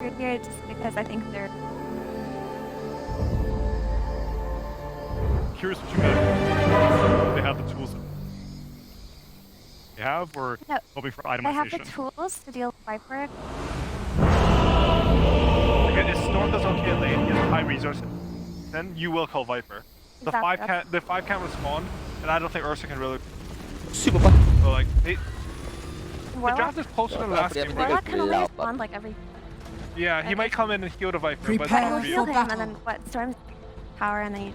Viper here just because I think they're... Curious what you mean. They have the tools they have, or No, hoping for I have the itemization? tools to deal with Viper. If Storm does okay at lane, he has high resources, then you will call Viper. The Exactly. five can't respond, and I don't think Ursa can really. Super bad. So like, the Warlock, draft is closer to last game. Warlock can only respond like every... Yeah, he might come in and heal the Viper, I Prepare will but heal for him and battle. then what? Storm's power and then you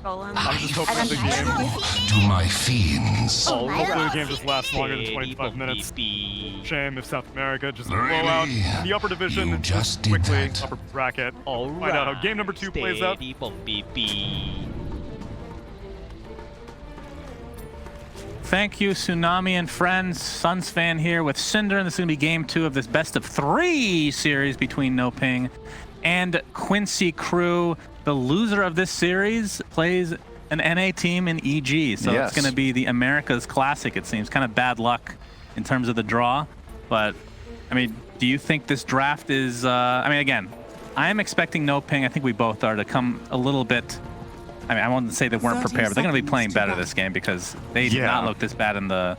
golem. I'm just hoping And the then game. To my fiends. Hopefully the game just lasts longer than 25 minutes. Shame if South America just blow out in the upper division You and just did quickly that. upper bracket. Find out how game number 2 plays out. Thank you, Tsunami and friends. Suns fan here with Cinder, and this is going to be game 2 of this best of 3 series between NoPing and Quincy Crew. The loser of this series plays an NA team in EG, so Yes. it's going to be the America's Classic, it seems. Kind of bad luck in terms of the draw, but, I mean, do you think this draft is... I mean, again, I am expecting NoPing, I think we both are, to come a little bit... I mean, I won't say they weren't 30 prepared, but they're going to be playing seconds to better go. this game because they did not look this bad in the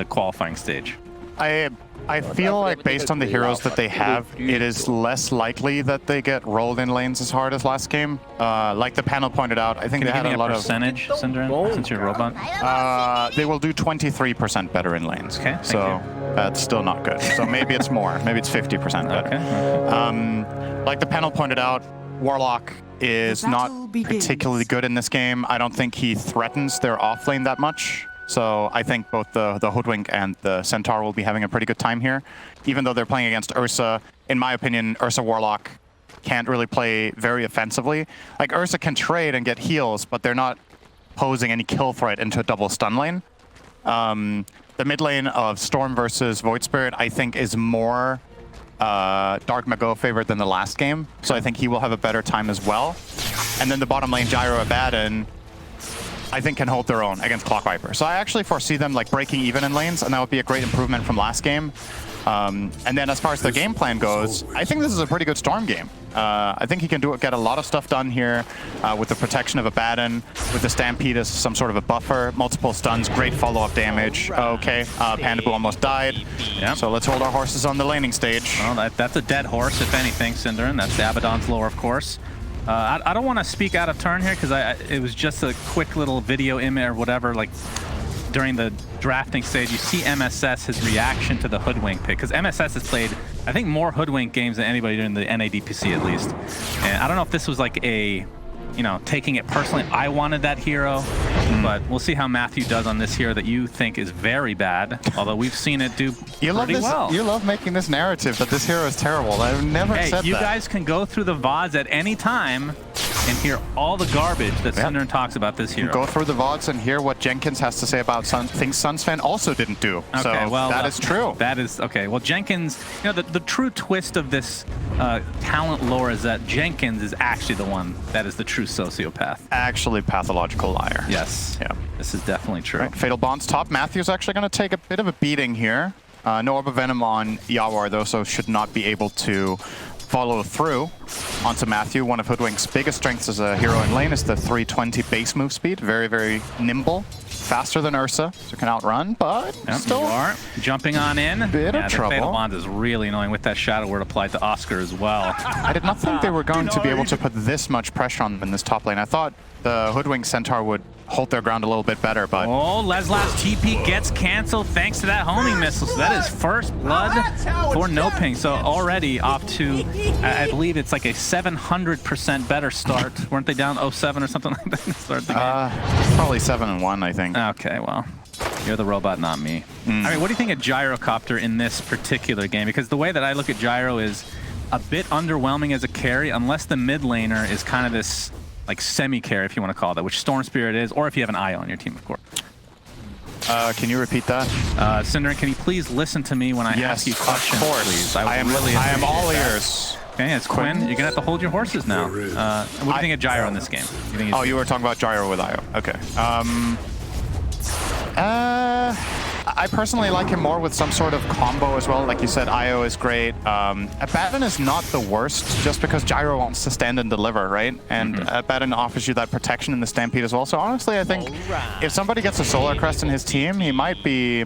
qualifying stage. I feel like based on the heroes that they have, it is less likely that they get rolled in lanes as hard as last game. Like the panel pointed out, I think Can they you give had me a a lot percentage, Cinder, since you're a robot? of... they will do 23% better in lanes. Okay, thank so that's still not good. So maybe it's more. Maybe it's 50% better. Okay. Like the panel pointed out, Warlock is The not battle begins. particularly good in this game. I don't think he threatens their offlane that much. So I think both the Hoodwink and the Centaur will be having a pretty good time here. Even though they're playing against Ursa, in my opinion, Ursa Warlock can't really play very offensively. Like Ursa can trade and get heals, but they're not posing any kill threat into a double stun lane. The mid lane of Storm versus Void Spirit, I think, is more DarkMago favored than the last game, so I think he will have a better time as well. And then the bottom lane, Gyro Abaddon, I think can hold their own against Clock Viper. So I actually foresee them like breaking even in lanes, and that would be a great improvement from last game. And then as far as the game plan goes, I think this is a pretty good Storm game. I think he can get a lot of stuff done here with the protection of Abaddon, with the Stampede as some sort of a buffer, multiple stuns, great follow-up damage. Okay, Panda Boo almost died. Yep. So let's hold our horses on the laning stage. Well, that's a dead horse, if anything, Cinder, and that's Abaddon's lore, of course. I don't want to speak out of turn here because it was just a quick little video image or whatever, like during the drafting stage. You see MSS, his reaction to the Hoodwink pick, because MSS has played, I think, more Hoodwink games than anybody during the NADPC at least. And I don't know if this was like a, you know, taking it personally. I wanted that hero, but we'll see how Matthew does on this hero that you think is very bad, although we've seen it do pretty well. You love making this narrative that this hero is terrible. I've never said that. You guys can go through the VODs at any time and hear all the garbage that Cinder talks about this hero. Go through the VODs and hear what Jenkins has to say about things Suns fan also didn't do. Okay, so well, that is true. That is, okay. Well, Jenkins, you know, the true twist of this talent lore is that Jenkins is actually the one that is the true sociopath. Actually pathological liar. Yes. Yeah. This is definitely true. Right, Fatal Bond's top. Matthew's actually going to take a bit of a beating here. No Orb of Venom on Yawar, though, so should not be able to follow through onto Matthew. One of Hoodwink's biggest strengths as a hero in lane is the 320 base move speed. Very, very nimble. Faster than Ursa, so can outrun, but still you are jumping on in. Bit of the trouble. Fatal Bond is really annoying with that Shadow Word applied to Oscar as well. I did not think they were going to be able to put this much pressure on them in this top lane. I thought the Hoodwink Centaur would hold their ground a little bit better, but... Oh, Leslav's TP gets canceled thanks to that homing missile. So that is first blood for NoPing. So already off to, I believe it's like a 700% better start. Weren't they down 0-7 or something like that to start the game? Probably 7-1, I think. Okay, well, you're the robot, not me. I mean, what do you think of Gyrocopter in this particular game? Because the way that I look at Gyro is a bit underwhelming as a carry, unless the mid laner is kind of this like semi-carry, if you want to call it that, which Storm Spirit is, or if you have an IO on your team, of course. Can you repeat that? Cinder, can you please listen to me when I ask you questions, of course. please? I am all ears. Okay, it's Quinn. You're going to have to hold your horses now. What do you think of Gyro in this game? You think you were talking about Gyro with IO. Okay. I personally like him more with some sort of combo as well. Like you said, IO is great. Abaddon is not the worst just because Gyro wants to stand and deliver, right? And Abaddon offers you that protection in the Stampede as well. So honestly, I think if somebody gets a Solar Crest in his team, he might be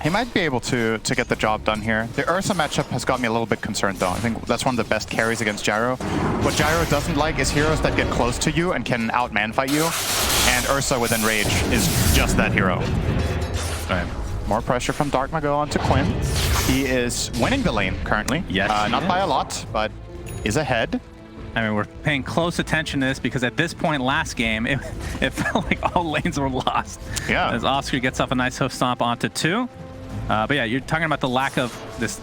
able to get the job done here. The Ursa matchup has got me a little bit concerned though. I think that's one of the best carries against Gyro. What Gyro doesn't like is heroes that get close to you and can out-man fight you. And Ursa with Enrage is just that hero. Right. More pressure from DarkMago onto Quinn. He is winning the lane currently. Yes, not by a lot, but is ahead. I mean, we're paying close attention to this because at this point last game, it felt like all lanes were lost. Yeah. As Oscar gets off a nice hoof stomp onto 2. But yeah, you're talking about the lack of this,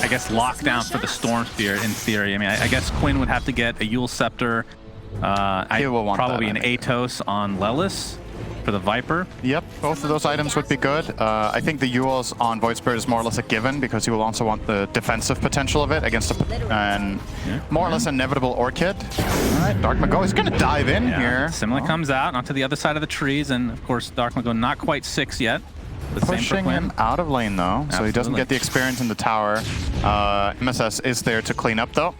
I guess, lockdown for the Storm Spear in theory. I mean, I guess Quinn would have to get a Yule Scepter. He will want probably that, an Atos on Lelis for the Viper. Yep, both of those items would be good. I think the Yules on Void Spirit is more or less a given because you will also want the defensive potential of it against a more or less inevitable Orchid. All right, DarkMago is going to dive in here. Simile comes out onto the other side of the trees, and of course DarkMago not quite 6 yet. Pushing him out of lane though, so he doesn't get the experience in the tower. MSS is there to clean up though.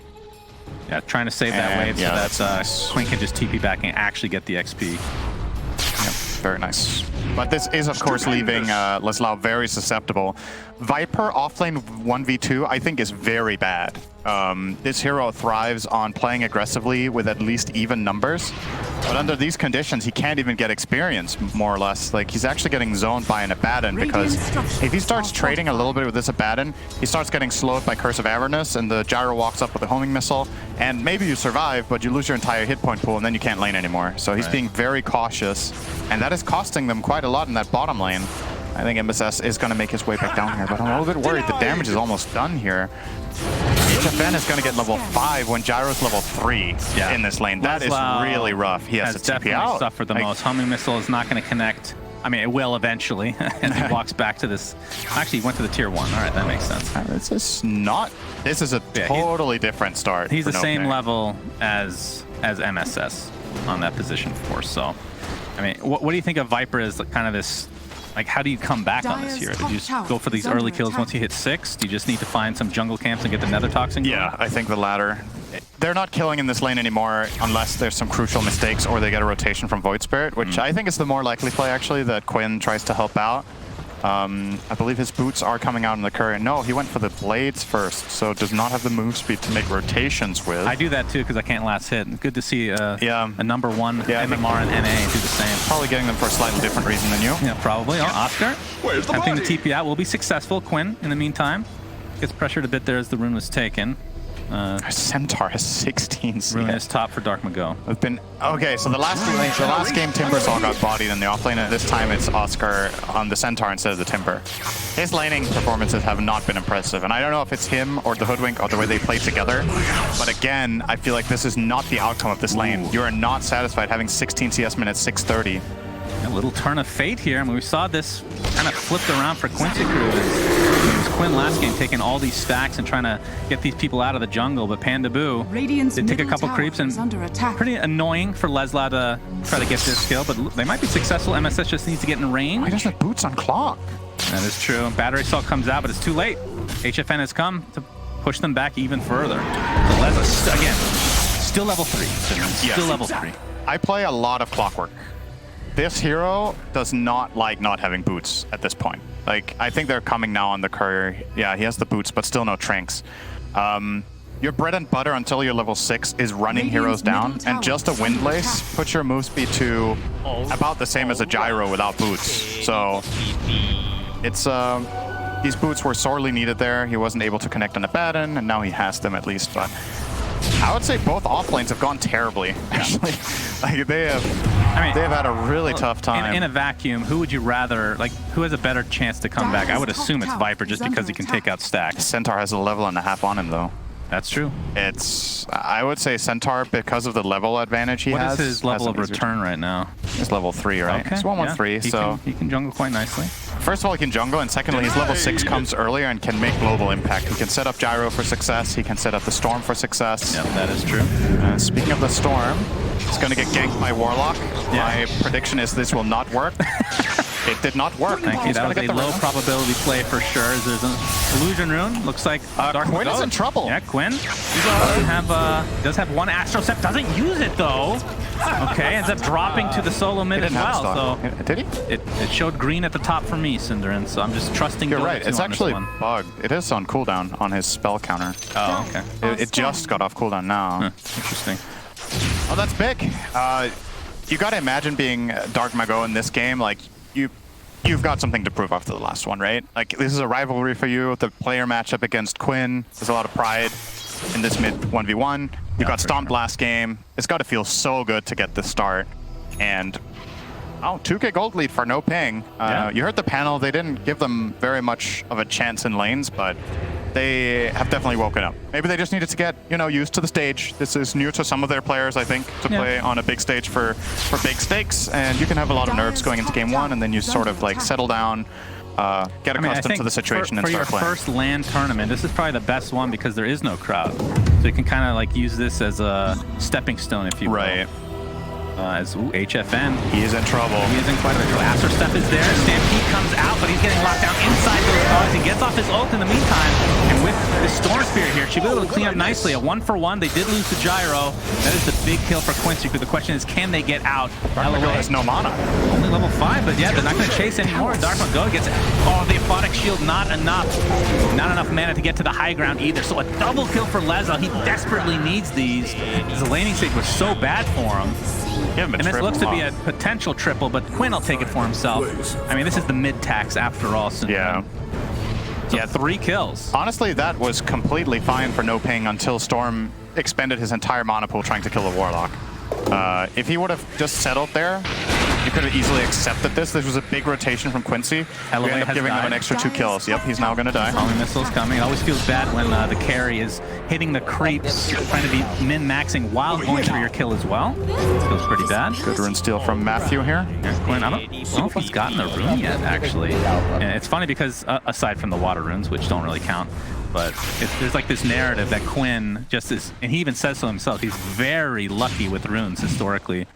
Yeah, trying to save that wave so that nice. Quinn can just TP back and actually get the XP. Yep, very nice. But this is, of course, leaving Leslau very susceptible. Viper offlane 1v2, I think, is very bad. This hero thrives on playing aggressively with at least even numbers. But under these conditions, he can't even get experience, more or less. Like, he's actually getting zoned by an Abaddon because if he starts trading a little bit with this Abaddon, he starts getting slowed by Curse of Avernus, and the Gyro walks up with a homing missile, and maybe you survive, but you lose your entire hit point pool, and then you can't lane anymore. So he's being very cautious, and that is costing them quite a lot in that bottom lane. I think MSS is going to make his way back down here, but I'm a little bit worried. The damage is almost done here. HFN is going to get level 5 when Gyro's level 3 in this lane. That is really rough. He has to TP out. Suffered the most. Homing missile is not going to connect. I mean, it will eventually as he walks back to this. Actually, he went to the tier 1. All right, that makes sense. This is a totally different start. He's the same level as MSS on that position force. So, I mean, what do you think of Viper as kind of this? Like, how do you come back on this here? Do you just go for these early kills once you hit 6? Do you just need to find some jungle camps and get the Nether Toxin going? Yeah, I think the latter. They're not killing in this lane anymore unless there's some crucial mistakes or they get a rotation from Void Spirit, which I think is the more likely play, actually, that Quinn tries to help out. I believe his boots are coming out in the current. No, he went for the blades first, so does not have the move speed to make rotations with. I do that too because I can't last hit. Good to see a number 1 MMR and NA do the same. Probably getting them for a slightly different reason than you. Yeah, probably. Oh, Oscar. Attempting the TP out will be successful. Quinn, in the meantime, gets pressured a bit there as the rune was taken. Centaur has 16 CS. Rune is top for DarkMago. Okay, so the last game Timbers all got bodied in the offlane, and this time it's Oscar on the Centaur instead of the Timber. His laning performances have not been impressive, and I don't know if it's him or the Hoodwink or the way they play together, but again, I feel like this is not the outcome of this lane. You are not satisfied having 16 CS minutes, 630. A little turn of fate here. I mean, we saw this kind of flipped around for Quincy Crew. It was Quinn last game taking all these stacks and trying to get these people out of the jungle, but Panda Boo did take a couple creeps, and pretty annoying for Leslau to try to get this kill, but they might be successful. MSS just needs to get in range. Why doesn't the boots on clock? That is true. Battery Assault comes out, but it's too late. HFN has come to push them back even further. So Leslau, again, still level 3. Still level 3. I play a lot of Clockwork. This hero does not like not having boots at this point. Like, I think they're coming now on the courier. Yeah, he has the boots, but still no trinks. Your bread and butter until you're level 6 is running heroes down, and just a Windlace puts your move speed to about the same as a Gyro without boots. So it's these boots were sorely needed there. He wasn't able to connect on Abaddon, and now he has them at least. But I would say both offlanes have gone terribly, actually. Like, they have had a really tough time. In a vacuum, who would you rather, like, who has a better chance to come back? I would assume it's Viper just because he can take out stacks. Centaur has a level and a half on him, though. That's true. I would say Centaur, because of the level advantage he has. What is his level of return right now? He's level 3, right? Okay. He's 113, so... He can jungle quite nicely. First of all, he can jungle, and secondly, his level 6 comes earlier and can make global impact. He can set up Gyro for success, he can set up the Storm for success. Yep, that is true. Speaking of the Storm, it's going to get ganked by Warlock. My prediction is this will not work. It did not work. Thank you. That was a low probability play for sure. There's an illusion rune. Looks like Quinn is in trouble. Yeah, Quinn does have one Astro Step. Doesn't use it though. Okay, ends up dropping to the solo mid as well. So did he? It showed green at the top for me, Cinderin. So I'm just trusting. You're right. It's actually bugged. It is on cooldown on his spell counter. Oh, okay. It just got off cooldown now. Huh, interesting. Oh, that's big. You gotta imagine being DarkMago in this game, like you've got something to prove after the last one, right? Like this is a rivalry for you. The player matchup against Quinn. There's a lot of pride in this mid 1v1. You got stomped last game. It's got to feel so good to get this start. And 2k gold lead for NoPing. You heard the panel. They didn't give them very much of a chance in lanes, but they have definitely woken up. Maybe they just needed to get, used to the stage. This is new to some of their players, I think, to play on a big stage for big stakes. And you can have a lot of nerves going into game one, and then you sort of like settle down, get accustomed to the situation and start playing. For your first LAN tournament, this is probably the best one because there is no crowd. So you can kind of like use this as a stepping stone, if you will. Right. HFN. He is in trouble. He is in quite a bit of trouble. Astro Step is there. Stampede comes out, but he's getting locked down inside those dogs. He gets off his ult in the meantime. And with the Storm Spirit here, she'll be able to clean up nicely. A 1-for-1. They did lose the Gyro. That is the big kill for Quincy. But the question is, can they get out? DarkMago has no mana. Only level 5, but yeah, they're not going to chase anymore. DarkMago gets the Aphotic Shield, not enough. Not enough mana to get to the high ground either. So a double kill for Leza. He desperately needs these. The laning stage was so bad for him. And this looks to be a potential triple, but Quinn will take it for himself. I mean, this is the mid-tax after all. So yeah. So 3 kills. Honestly, that was completely fine for NoPing until Storm expended his entire mana pool trying to kill the Warlock. If he would have just settled there, you could have easily accepted this. This was a big rotation from Quincy. We ended up giving him an extra 2 kills. Yep, he's now going to die. Homing missiles coming. It always feels bad when the carry is hitting the creeps, trying to be min-maxing while going for your kill as well. Feels pretty bad. Good rune steal from Matthew here. Yeah, Quinn, I don't know if he's gotten a rune yet, actually. And it's funny because, aside from the water runes, which don't really count, but there's like this narrative that Quinn just is, and he even says so himself, he's very lucky with runes historically.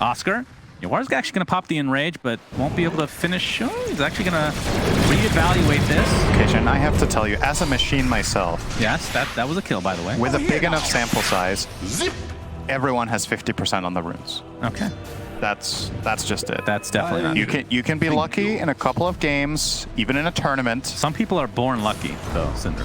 Oscar? Yawar's actually going to pop the Enrage, but won't be able to finish. He's actually going to reevaluate this. Okay, Jen, I have to tell you, as a machine myself. Yes, that was a kill, by the way. With a big enough sample size, everyone has 50% on the runes. Okay. That's just it. That's definitely not. You can be lucky in a couple of games, even in a tournament. Some people are born lucky, though, Cinder.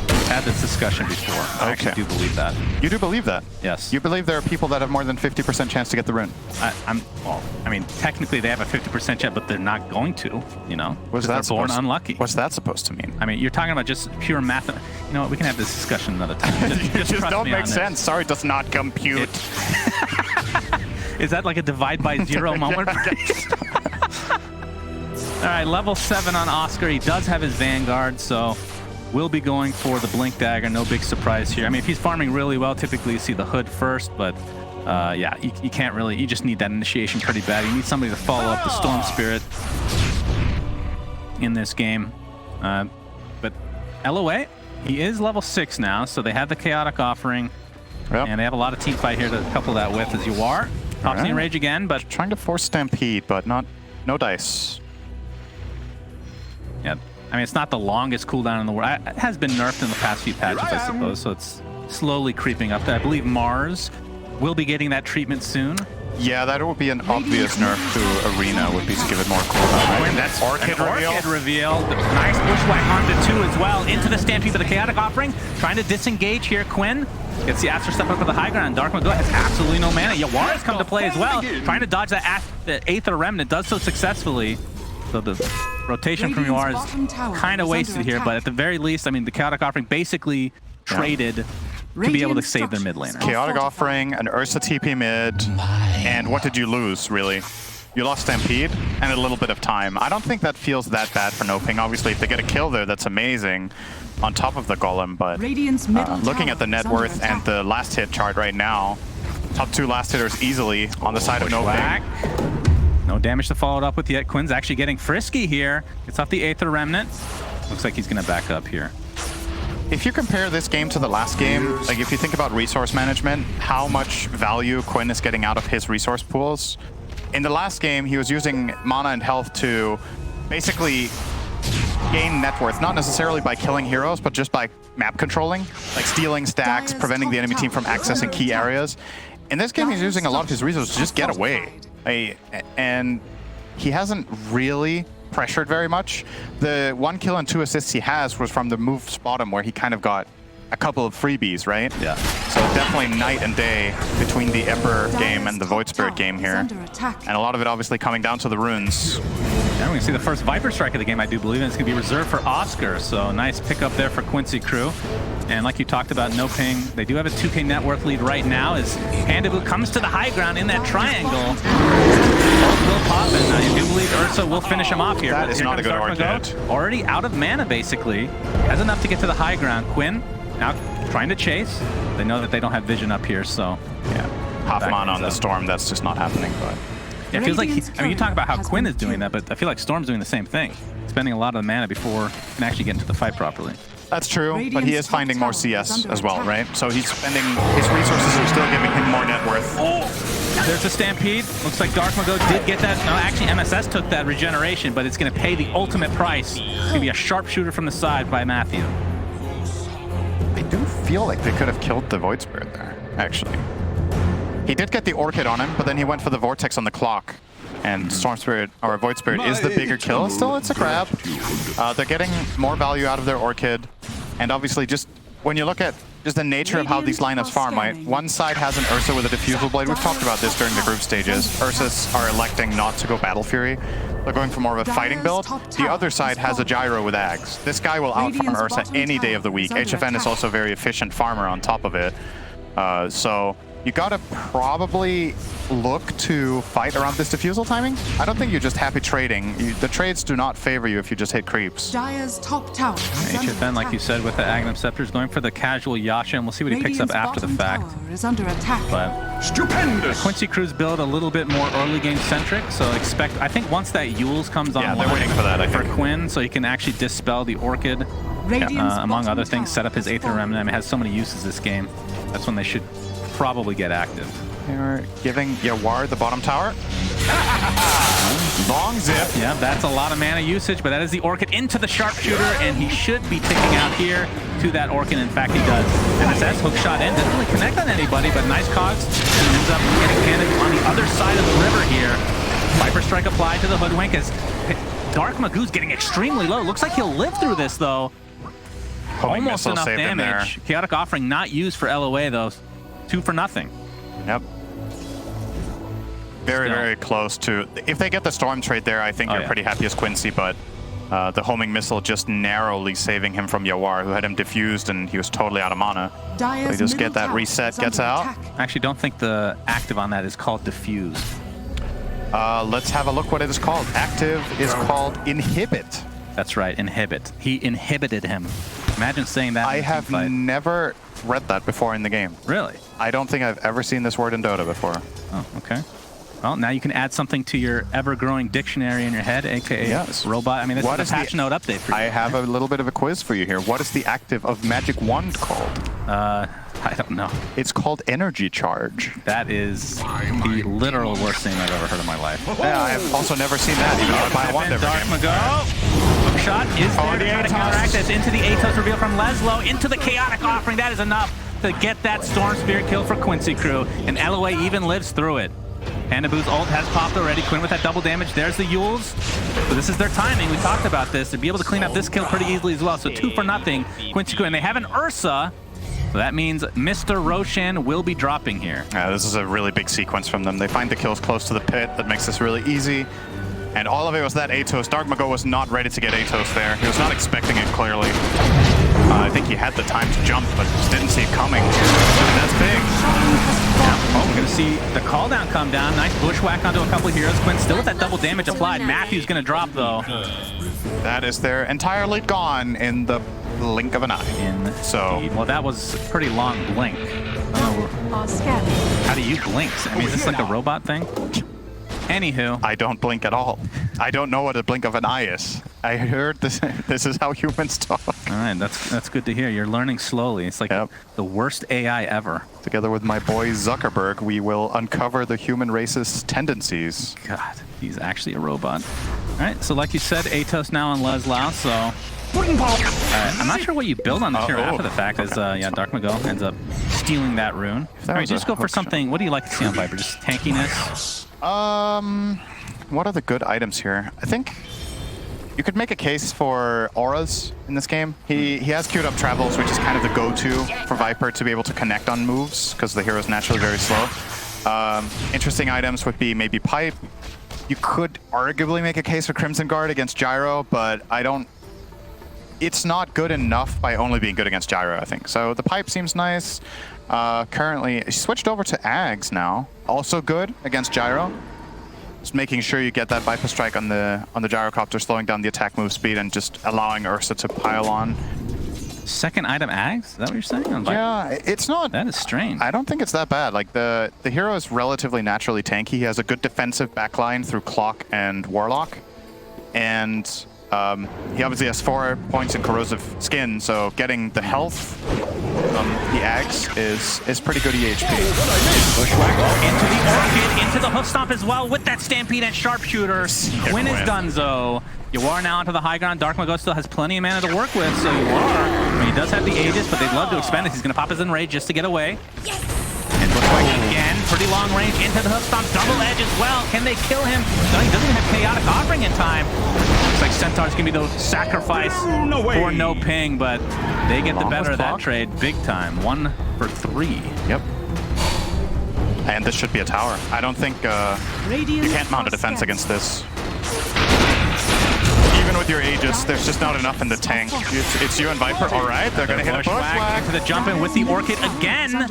We've had this discussion before. I actually do believe that. You do believe that? Yes. You believe there are people that have more than 50% chance to get the rune? I mean, technically they have a 50% chance, but they're not going to, they're born unlucky. What's that supposed to mean? I mean, you're talking about just pure math. You know what? We can have this discussion another time. Just don't make sense. Sorry, it does not compute. Is that like a divide by 0 moment? All right, level 7 on Oscar. He does have his Vanguard, so we'll be going for the Blink Dagger. No big surprise here. I mean, if he's farming really well, typically you see the Hood first, but yeah, you can't really, you just need that initiation pretty bad. You need somebody to follow up the Storm Spirit in this game. But LOA, he is level 6 now, so they have the Chaotic Offering, and they have a lot of team fight here to couple that with as you are. Pops the Enrage again, but trying to force Stampede, but no dice. Yeah, I mean, it's not the longest cooldown in the world. It has been nerfed in the past few patches, I suppose, so it's slowly creeping up there. I believe Mars will be getting that treatment soon. Yeah, that would be an obvious nerf to Arena, would be to give it more cooldown, right? That's Orchid reveal. Nice bushwhack onto 2 as well. Into the Stampede for the Chaotic Offering. Trying to disengage here. Quinn gets the Astro Step up to the high ground. DarkMago has absolutely no mana. Yawar has come to play as well. Trying to dodge that Aether Remnant. Does so successfully. So the rotation from Yawar is kind of wasted here, but at the very least, I mean, the Chaotic Offering basically traded to be able to save their mid laner. Chaotic Offering, an Ursa TP mid, and what did you lose, really? You lost Stampede and a little bit of time. I don't think that feels that bad for NoPing. Obviously, if they get a kill there, that's amazing on top of the Golem, but looking at the net worth and the last hit chart right now, top 2 last hitters easily on the side of NoPing. No damage to follow it up with yet. Quinn's actually getting frisky here. Gets off the Aether Remnant. Looks like he's going to back up here. If you compare this game to the last game, like if you think about resource management, how much value Quinn is getting out of his resource pools, in the last game, he was using mana and health to basically gain net worth, not necessarily by killing heroes, but just by map controlling, like stealing stacks, preventing the enemy team from accessing key areas. In this game, he's using a lot of his resources to just get away. And he hasn't really pressured very much. The 1 kill and 2 assists he has was from the move bottom, where he kind of got a couple of freebies, right? Yeah. So definitely night and day between the Emperor game and the Void Spirit game here. And a lot of it obviously coming down to the runes. And we can see the first Viper Strike of the game, I do believe, and it's going to be reserved for Oscar. So nice pickup there for Quincy Crew. And like you talked about, NoPing, they do have a 2K net worth lead right now as Handabu comes to the high ground in that triangle. Both will pop, and I do believe Ursa will finish him off here. That is not a good orchid. Already out of mana, basically. Has enough to get to the high ground. Quinn now trying to chase. They know that they don't have vision up here, so yeah. Half mana on the Storm, that's just not happening, but... Yeah, it feels like, I mean, you talk about how Quinn is doing that, but I feel like Storm's doing the same thing. Spending a lot of the mana before he can actually get into the fight properly. That's true, but he is finding more CS as well, right? So he's spending, his resources are still giving him more net worth. Oh! There's a Stampede. Looks like DarkMago did get that. No, actually MSS took that regeneration, but it's going to pay the ultimate price. It's going to be a sharpshooter from the side by Matthew. I do feel like they could have killed the Void Spirit there, actually. He did get the Orchid on him, but then he went for the Vortex on the clock. And Storm Spirit, or Void Spirit, is the bigger kill. Still, it's a grab. They're getting more value out of their Orchid. And obviously, just when you look at just the nature of how these lineups farm, right? One side has an Ursa with a Diffusal Blade. We've talked about this during the group stages. Ursas are electing not to go Battle Fury. They're going for more of a fighting build. The other side has a Gyro with Ags. This guy will outfarm Ursa any day of the week. HFN is also a very efficient farmer on top of it. So you gotta probably look to fight around this diffusal timing. I don't think you're just happy trading. The trades do not favor you if you just hit creeps. Dire's top tower. HFN, like you said, with the Aghanim Scepters, going for the casual Yasha, and we'll see what he picks up after the fact. Is under attack. But stupendous. Quincy Crew's build a little bit more early game centric, so expect, I think once that Yules comes on, yeah, they're waiting for that, I think. For Quinn, so he can actually dispel the Orchid, among other things, set up his Aether Remnant. I mean, it has so many uses this game. That's when they should probably get active. They're giving Yawar the bottom tower. Long zip. Yeah, that's a lot of mana usage, but that is the Orchid into the Sharpshooter, and he should be ticking out here to that Orchid. In fact, he does. MSS hook shot in, didn't really connect on anybody, but nice cogs. Ends up getting cannoned on the other side of the river here. Viper Strike applied to the Hoodwink as DarkMago's getting extremely low. Looks like he'll live through this, though. Almost enough damage. Chaotic Offering not used for LOA, though. 2 for nothing. Yep. Very close to... If they get the Storm trade there, I think you're pretty happy as Quincy, but the homing missile just narrowly saving him from Yawar, who had him diffused, and he was totally out of mana. They just get that reset, gets out. I actually don't think the active on that is called diffuse. Let's have a look what it is called. Active is called Inhibit. That's right, Inhibit. He inhibited him. Imagine saying that. I have never read that before in the game. Really? I don't think I've ever seen this word in Dota before. Oh, okay. Well, now you can add something to your ever-growing dictionary in your head, aka robot. I mean, this is a patch note update for you. I have a little bit of a quiz for you here. What is the active of Magic Wand called? I don't know. It's called Energy Charge. That is the literal worst thing I've ever heard in my life. Yeah, I've also never seen that. You gotta buy a wand every game. DarkMago. Hook shot is there to try to counteract this into the Atos reveal from Leslo, into the Chaotic Offering. That is enough to get that Storm Spirit kill for Quincy Crew, and LOA even lives through it. Handabu's ult has popped already. Quinn with that double damage. There's the Yules. So this is their timing. We talked about this. They'd be able to clean up this kill pretty easily as well. So 2 for nothing. Quincy Crew, and they have an Ursa. So that means Mr. Roshan will be dropping here. Yeah, this is a really big sequence from them. They find the kills close to the pit. That makes this really easy. And all of it was that Atos. DarkMago was not ready to get Atos there. He was not expecting it, clearly. I think he had the time to jump, but just didn't see it coming. And that's big. Oh, we're going to see the call down come down. Nice bushwhack onto a couple of heroes. Quinn still with that double damage applied. Matthew's going to drop, though. That is their entire lead gone in the blink of an eye. Well, that was a pretty long blink. How do you blink? I mean, is this like a robot thing? Anywho. I don't blink at all. I don't know what a blink of an eye is. I heard this. This is how humans talk. All right, that's good to hear. You're learning slowly. It's like the worst AI ever. Together with my boy Zuckerberg, we will uncover the human race's tendencies. God, he's actually a robot. All right, so like you said, Atos now on Leslau, so... I'm not sure what you build on this hero after the fact, as yeah, DarkMago ends up stealing that rune. All right, just go for something. What do you like to see on Viper? Just tankiness? What are the good items here? I think you could make a case for auras in this game. He has queued up travels, which is kind of the go-to for Viper to be able to connect on moves, because the hero is naturally very slow. Interesting items would be maybe Pipe. You could arguably make a case for Crimson Guard against Gyro, but I don't... It's not good enough by only being good against Gyro, I think. So the Pipe seems nice. Currently, he switched over to Ags now. Also good against Gyro. Just making sure you get that Viper strike on the gyrocopter, slowing down the attack move speed and just allowing Ursa to pile on. Second item Ags? Is that what you're saying? On Viper? Yeah, it's not... That is strange. I don't think it's that bad. Like, the hero is relatively naturally tanky. He has a good defensive backline through Clock and Warlock. And he obviously has 4 points in corrosive skin, so getting the health from the Ags is pretty good EHP. Bushwhack into the Orchid, into the hoof stomp as well with that Stampede and Sharpshooter. Quinn is donezo. You are now onto the high ground. DarkMago still has plenty of mana to work with, so you are. I mean, he does have the Aegis, but they'd love to expend it. He's going to pop his Enrage just to get away. And Bushwhack again, pretty long range into the hoof stomp, double edge as well. Can they kill him? No, he doesn't even have Chaotic Offering in time. Looks like Centaur's going to be the sacrifice for NoPing, but they get the better of that trade big time. 1 for 3. Yep. And this should be a tower. I don't think you can't mount a defense against this. Even with your Aegis, there's just not enough in the tank. It's you and Viper. All right, they're going to hit a Bushwhack. Into the jump in with the Orchid again.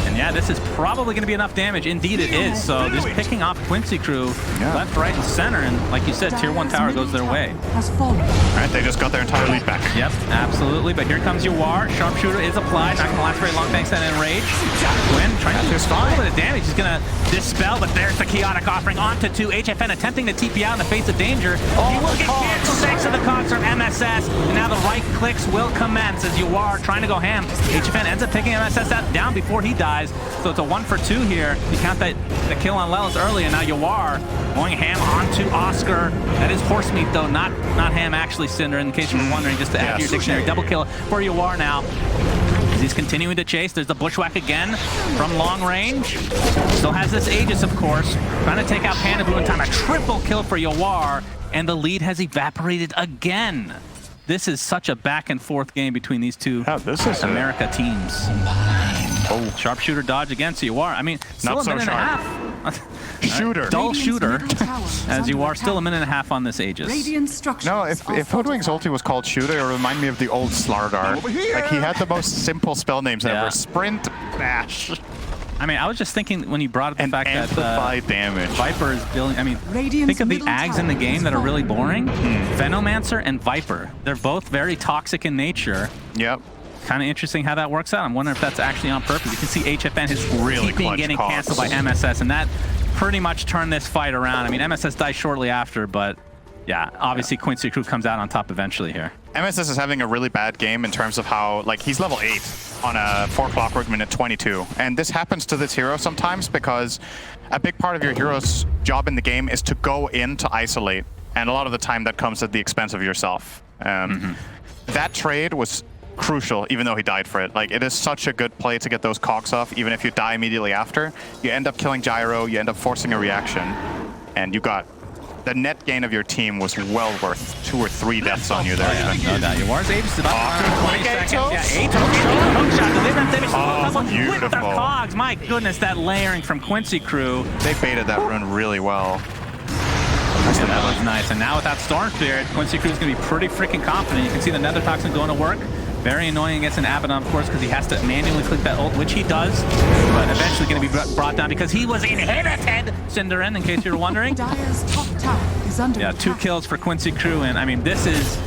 And yeah, this is probably going to be enough damage. Indeed it is. So just picking off Quincy Crew left, right, and center. And like you said, tier 1 tower goes their way. All right, they just got their entire lead back. Yep, absolutely. But here comes your War. Sharpshooter is applied. Not going to last very long thanks to that Enrage. Quinn trying to do a little bit of damage. He's going to dispel, but there's the Chaotic Offering onto 2. HFN attempting to TP out in the face of danger. He will get canceled thanks to the cogs from MSS. And now the right clicks will commence as you are trying to go ham. HFN ends up taking MSS out down before he dies. So it's a 1 for 2 here. You count that the kill on Lelis early, and now you are going ham onto Oscar. That is horse meat though, not ham actually, Cinder, in case you were wondering, just to add to your dictionary. Double kill for you are now. As he's continuing to chase, there's the Bushwhack again from long range. Still has this Aegis, of course. Trying to take out Panda Blue in time. A triple kill for Yawar, and the lead has evaporated again. This is such a back and forth game between these two America teams. Oh, Sharpshooter dodge against Yawar. I mean, still not a minute and a half. Shooter. Dull shooter, as you are still a minute and a half on this Aegis. No, if Hoodwink's ulti was called Shooter, it would remind me of the old Slardar. Like, he had the most simple spell names ever. Sprint, Bash. I mean, I was just thinking when you brought up the fact that damage. Viper is building. I mean, think of the Ags in the game that are really boring. Venomancer and Viper. They're both very toxic in nature. Yep. Kind of interesting how that works out. I'm wondering if that's actually on purpose. You can see HFN is really getting canceled by MSS, and that pretty much turned this fight around. I mean, MSS dies shortly after, but yeah, obviously Quincy Crew comes out on top eventually here. MSS is having a really bad game in terms of how, like, he's level 8 on a 4 clockwork minute 22. And this happens to this hero sometimes because a big part of your hero's job in the game is to go in to isolate. And a lot of the time that comes at the expense of yourself. That trade was crucial, even though he died for it. Like, it is such a good play to get those cogs off, even if you die immediately after. You end up killing Gyro, you end up forcing a reaction, and you got the net gain of your team was well worth 2 or 3 deaths on you there. No doubt. Yawar's Aegis is about 20 seconds. Yeah, Aegis hook shot. They didn't damage with their cogs. My goodness, that layering from Quincy Crew. They baited that rune really well. Yeah, that was nice. And now without Storm Spirit, Quincy Crew is going to be pretty freaking confident. You can see the Nether Toxin going to work. Very annoying against an Abaddon, of course, because he has to manually click that ult, which he does, but eventually going to be brought down because he was inhibited, Cinderin, in case you were wondering. Dire's top tower is under attack. 2 kills for Quincy Crew, and I mean, this is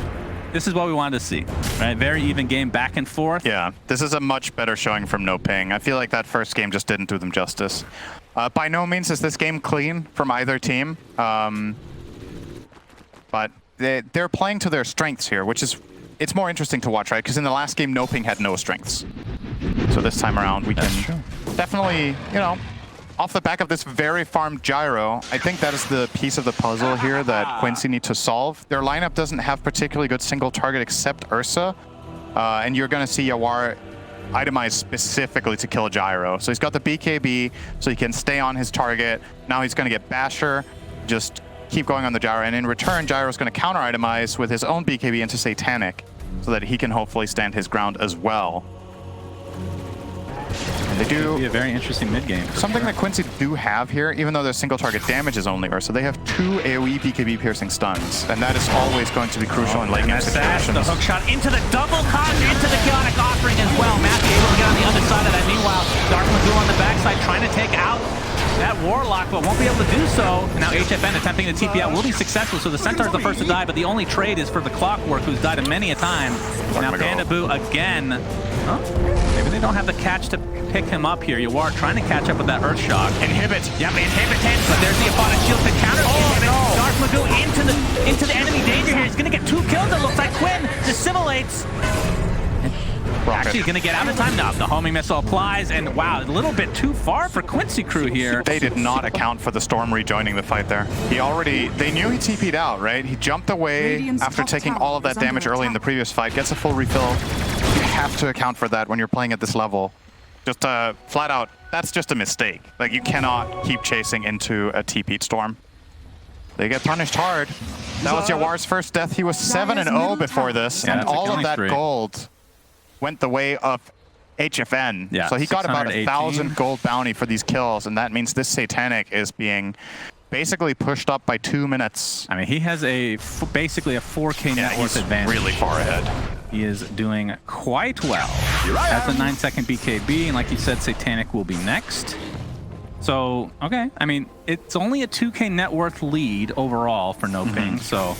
what we wanted to see, right? Very even game, back and forth. Yeah, this is a much better showing from NoPing. I feel like that first game just didn't do them justice. By no means is this game clean from either team, but they're playing to their strengths here, which is it's more interesting to watch, right? Because in the last game, NoPing had no strengths. So this time around, we can definitely, you know, off the back of this very farmed gyro, I think that is the piece of the puzzle here that Quincy needs to solve. Their lineup doesn't have particularly good single target except Ursa, and you're going to see Yawar itemized specifically to kill a gyro. So he's got the BKB, so he can stay on his target. Now he's going to get Basher, just keep going on the gyro, and in return, Gyro's going to counter itemize with his own BKB into Satanic, so that he can hopefully stand his ground as well. And they do be a very interesting mid game. Something that Quincy do have here, even though their single target damage is only Ursa, they have 2 AoE BKB piercing stuns, and that is always going to be crucial in late game situations. The hook shot into the double conjure, into the chaotic offering as well. Matthew able to get on the other side of that. Meanwhile, DarkMago on the backside trying to take out that Warlock, but won't be able to do so. And now HFN attempting to TP out will be successful, so the Centaur's the first to die, but the only trade is for the Clockwork, who's died many a time. Now Pandaboo again. Huh? Maybe they don't have the catch to pick him up here. Yawar trying to catch up with that Earth Shock. Inhibit. Yep, inhibit it, but there's the Aponic Shield to counter the inhibit. DarkMago into the enemy danger here. He's gonna get 2 kills, it looks like. Quinn dissimulates. Actually going to get out of time now. The homing missile applies, and wow, a little bit too far for Quincy Crew here. They did not account for the Storm rejoining the fight there. They knew he TP'd out, right? He jumped away after taking all of that damage early in the previous fight, gets a full refill. You have to account for that when you're playing at this level. Just flat out, that's just a mistake. Like, you cannot keep chasing into a TP'd Storm. They get punished hard. That was Yawar's first death. He was 7-0 before this, and all of that gold went the way of HFN. Yeah, so he got about 1,000 gold bounty for these kills, and that means this Satanic is being basically pushed up by 2 minutes. I mean, he has basically a 4K net worth advantage. Really far ahead. He is doing quite well. Has a 9-second BKB, and like you said, Satanic will be next. So, okay. I mean, it's only a 2K net worth lead overall for NoPing, so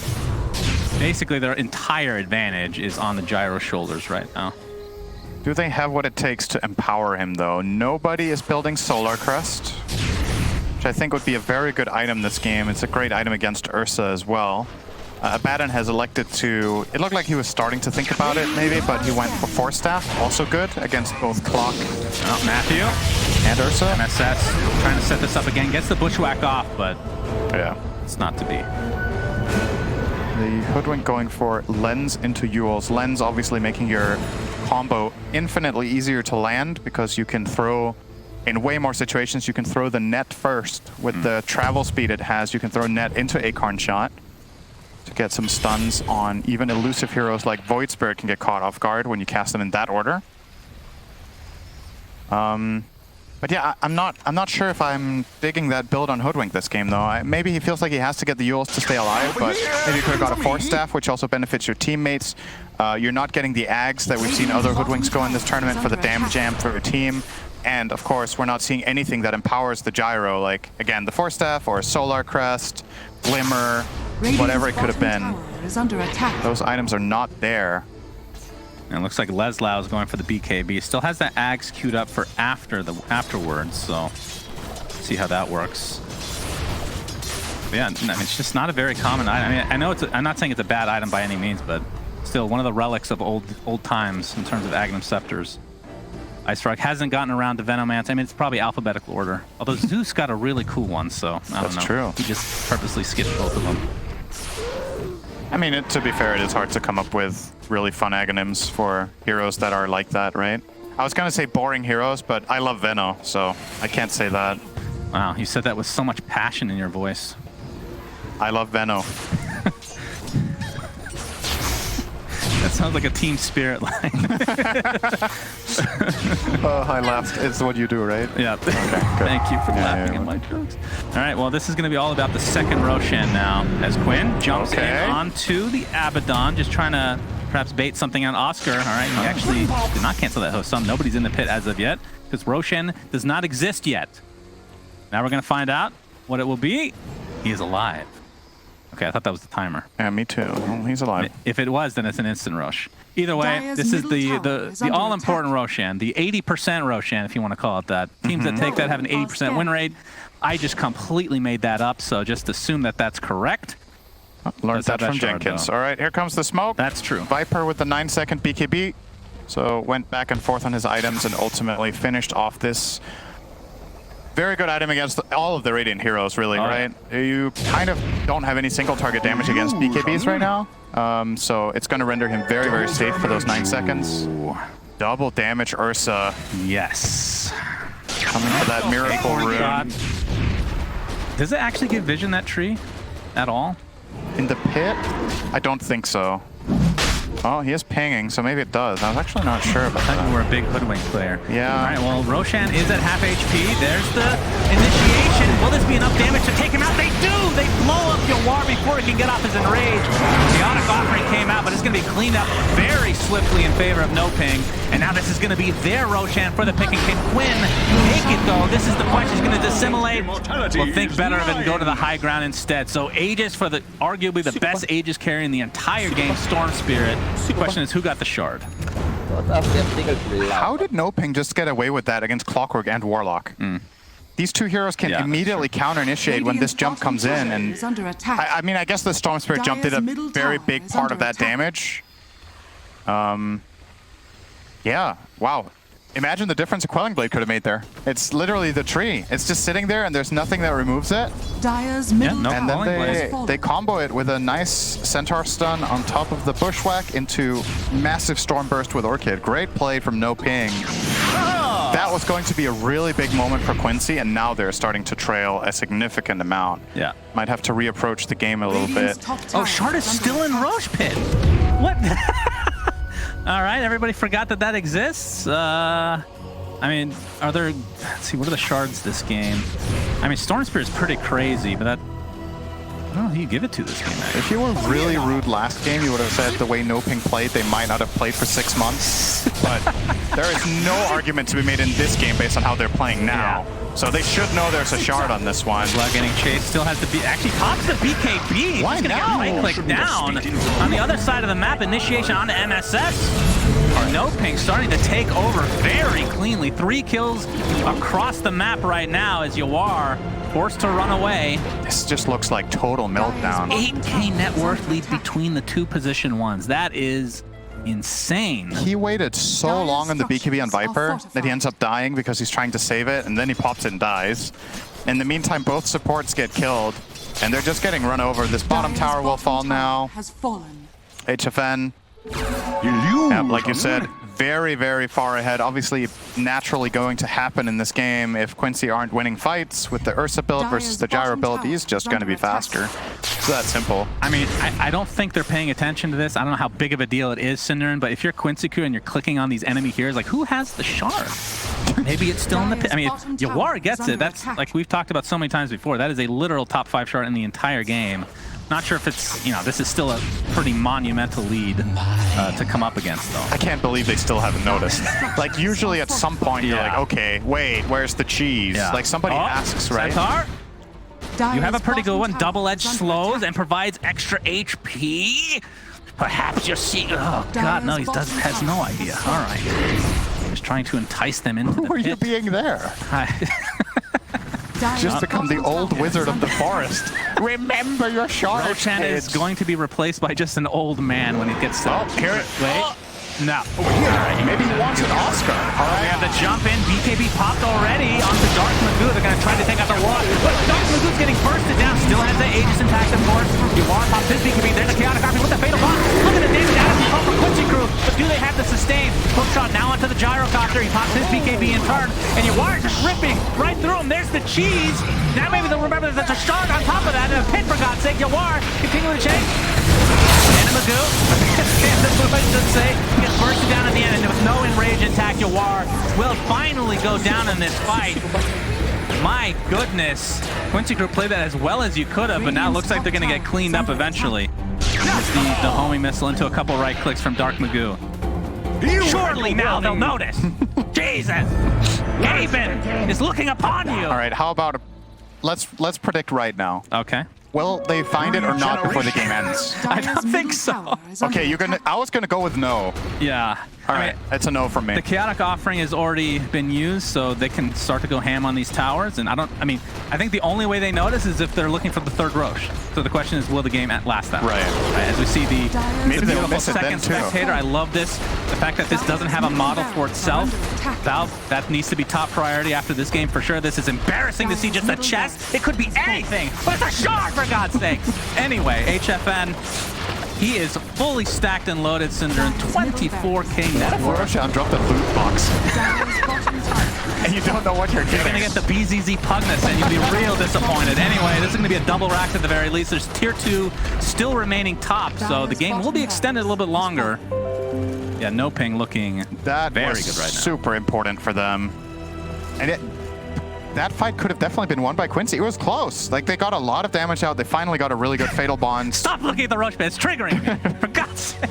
basically their entire advantage is on the Gyro's shoulders right now. Do they have what it takes to empower him, though? Nobody is building Solar Crest, which I think would be a very good item this game. It's a great item against Ursa as well. Abaddon has elected to... It looked like he was starting to think about it, maybe, but he went for Force Staff, also good, against both Clock Matthew and Ursa. MSS trying to set this up again. Gets the Bushwhack off, but yeah, it's not to be. The Hoodwink going for Lens into Yules. Lens obviously making your combo infinitely easier to land, because you can throw, in way more situations, you can throw the net first. With the travel speed it has, you can throw net into Acorn Shot to get some stuns on even elusive heroes like Void Spirit can get caught off guard when you cast them in that order. But yeah, I'm not sure if I'm digging that build on Hoodwink this game, though. Maybe he feels like he has to get the Yules to stay alive, but maybe you could have got a Force Staff, which also benefits your teammates. You're not getting the Ags that we've seen other Hoodwinks go in this tournament for the damage jam for your team. And of course, we're not seeing anything that empowers the Gyro, like, again, the Force Staff or Solar Crest, Glimmer, whatever it could have been. Those items are not there. And it looks like Leslau is going for the BKB. Still has that Ags queued up for afterwards, so see how that works. But yeah, I mean, it's just not a very common item. I mean, I know I'm not saying it's a bad item by any means, but still one of the relics of old times in terms of Agnum Scepters. Ice Rock hasn't gotten around to Venomance. I mean, it's probably alphabetical order. Although Zeus got a really cool one, so I don't know. That's true. He just purposely skipped both of them. I mean, to be fair, it is hard to come up with really fun Aghanims for heroes that are like that, right? I was going to say boring heroes, but I love Veno, so I can't say that. Wow, you said that with so much passion in your voice. I love Veno. That sounds like a team spirit line. Oh, I laughed. It's what you do, right? Yeah. Okay, Thank you for laughing at my jokes. All right, well, this is going to be all about the second Roshan now, as Quinn jumps in onto the Abaddon, just trying to perhaps bait something on Oscar. All right, he actually did not cancel that host sum. Nobody's in the pit as of yet, because Roshan does not exist yet. Now we're going to find out what it will be. He is alive. Okay, I thought that was the timer. Yeah, me too. Well, he's alive. If it was, then it's an instant Rosh. Either way, this is the all-important Roshan, the 80% Roshan, if you want to call it that. Teams that take that have an 80% win rate. I just completely made that up, so just assume that that's correct. Learned Does have that from shard, Jenkins. though. All right, here comes the smoke. That's true. Viper with the 9-second BKB. So went back and forth on his items and ultimately finished off this very good item against all of the Radiant heroes, really, right? You kind of don't have any single target damage against BKBs right now. So it's going to render him very, very safe for those 9 seconds. Double damage Ursa. Yes. Coming for that miracle rune. Does it actually give vision, that tree, at all? In the pit? I don't think so. Oh, he is pinging, so maybe it does. I was actually not sure about I thought that. you were a big hoodwink player. Yeah. All right, well, Roshan is at half HP. There's the initiation. Will this be enough damage to take him out? They do! They blow up Yawar before he can get off his enrage. Chaotic Offering came out, but it's going to be cleaned up very swiftly in favor of NoPing. And now this is going to be their Roshan for the pick. And can Quinn make it, though? This is the question. He's going to dissimulate. We'll think better of it and go to the high ground instead. So Aegis for the arguably the best Aegis carry in the entire game, Storm Spirit. The question is, who got the shard? How did NoPing just get away with that against Clockwork and Warlock? These two heroes can immediately counter-initiate when this jump comes in, and I mean, I guess the Storm Spirit jump did a very big part of that damage. Yeah, wow. Imagine the difference a Quelling Blade could have made there. It's literally the tree. It's just sitting there and there's nothing that removes it. Dire's middle And tower then has they combo it with a nice Centaur stun on top of the Bushwhack into massive Storm Burst with Orchid. Great play from NoPing. That was going to be a really big moment for Quincy, and now they're starting to trail a significant amount. Yeah. Might have to reapproach the game a little bit. Oh, shard is still in Roche Pit. What? All right, everybody forgot that that exists. I mean, are there... Let's see, what are the shards this game? I mean, Storm Spirit is pretty crazy, but that... I don't know who you give it to this game, actually. If you were really rude last game, you would have said the way NoPing played, they might not have played for 6 months. But there is no argument to be made in this game based on how they're playing now. So they should know there's a shard on this one. Blood getting chased, still has to be... Actually, pops the BKB. Why He's gonna now? get right-click down. On the other side of the map, initiation onto MSS. Or NoPing starting to take over very cleanly. 3 kills across the map right now as Yawar forced to run away. This just looks like total meltdown. 8K net worth lead between the 2 position ones. That is insane. He waited so long on the BKB on Viper that he ends up dying because he's trying to save it, and then he pops it and dies. In the meantime, both supports get killed, and they're just getting run over. This bottom tower will fall now. HFN, like you said, very, very far ahead. Obviously, naturally going to happen in this game if Quincy aren't winning fights with the Ursa build versus the Gyro build. He's just going to be faster. It's that simple. I mean, I don't think they're paying attention to this. I don't know how big of a deal it is, Cinderin, but if you're Quincy Crew and you're clicking on these enemy heroes, like, who has the shard? Maybe it's still in the pit. I mean, if Yawar gets it, that's, like we've talked about so many times before, that is a literal top 5 shard in the entire game. Not sure if it's, you know, this is still a pretty monumental lead to come up against, though. I can't believe they still haven't noticed. Like, usually at some point you're like, okay, wait, where's the cheese? Like, somebody asks, right? Centaur? You have a pretty good one. Double-edged slows and provides extra HP. Perhaps you're seeing... Oh, God, no, he has no idea. All right. Just trying to entice them into the pit. Who are you being there? Just become the old wizard of the forest. Remember your shard. Roshan is going to be replaced by just an old man when he gets to... Oh, Carrot. Wait. No. Maybe he wants an Oscar. All right, we have the jump in. BKB popped already onto DarkMago. They're going to try to take out the wall. But DarkMago's getting bursted down. Still has the Aegis intact, of course. Yawar pops his BKB. There's a Chaotic Offering with the Fatal Bomb. Look at the damage out of the from Quincy Crew. But do they have the sustain? Hook shot now onto the Gyrocopter. He pops his BKB in turn. And Yawar just ripping right through him. There's the cheese. Now maybe they'll remember that there's a shard on top of that. And a pit, for God's sake. Yawar continuing to chase. AniMajor, I should say, gets bursted down in the end, and with no enrage attack, Yawar will finally go down in this fight. My goodness. Quincy Crew played that as well as you could have, but now it looks like they're going to get cleaned up eventually. The homing missile into a couple right clicks from DarkMago. Surely now they'll notice. Jesus. Gaben is looking upon you. All right, how about... Let's predict right now. Okay. Will they find it or not before the game ends? I don't think so. Okay, I was gonna go with no. Yeah. All right, it's a no from me. The chaotic offering has already been used, so they can start to go ham on these towers. And I think the only way they notice is if they're looking for the third Roche. So the question is, will the game last that long? Right. As we see the Maybe they'll beautiful miss it second then, too. spectator. I love this. The fact that this doesn't have a model for itself. Valve, that needs to be top priority after this game for sure. This is embarrassing to see just a chest. It could be anything, but it's a shard for God's sake. Anyway, HFN. He is fully stacked and loaded, Cinder, and 24k net worth. Roshan dropped a loot box. And you don't know what you're You're getting. going to get the BZZ Pugnus, and you'll be real disappointed. Anyway, this is going to be a double rack at the very least. There's tier 2 still remaining top, so the game will be extended a little bit longer. Yeah, NoPing looking very good right now. Super important for them. And that fight could have definitely been won by Quincy. It was close. Like, they got a lot of damage out. They finally got a really good Fatal Bond. Stop looking at the Roche, it's triggering me, for God's sake.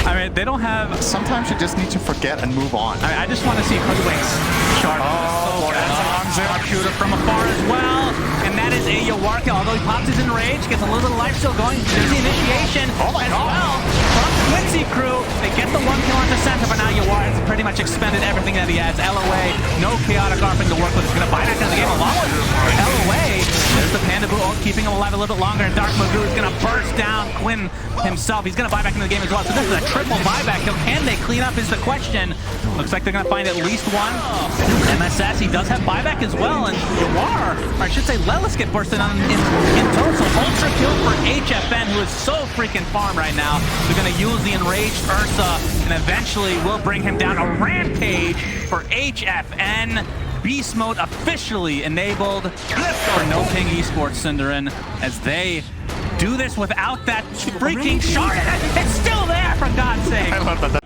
I mean, they don't have... Sometimes you just need to forget and move on. I just want to see Hoodwink's shard. Oh, that's an arm Shooter from afar as well. And that is a Yawarka, although he pops his enrage, gets a little bit of life still going. There's the initiation Oh my as God. well from Quincy crew. They get the 1 kill onto center, but now Yawarka's pretty much expended everything that he has. LOA, no chaotic offering to work with. He's going to buy back into the game along with LOA. There's the Panda Boo ult, keeping him alive a little bit longer, and DarkMago is going to burst down Quinn himself. He's going to buy back into the game as well. So this is a triple buyback kill. Can they clean up is the question. Looks like they're going to find at least one. MSS, he does have buyback as well, and Yawar, or I should say Lelis, get bursted on in total. Ultra kill for HFN, who is so freaking farmed right now. They're going to use the enraged Ursa, and eventually will bring him down. A rampage for HFN. Beast mode officially enabled for NoPing Esports, Cinderin, as they do this without that freaking shard. It's still there, for God's sake. I love that.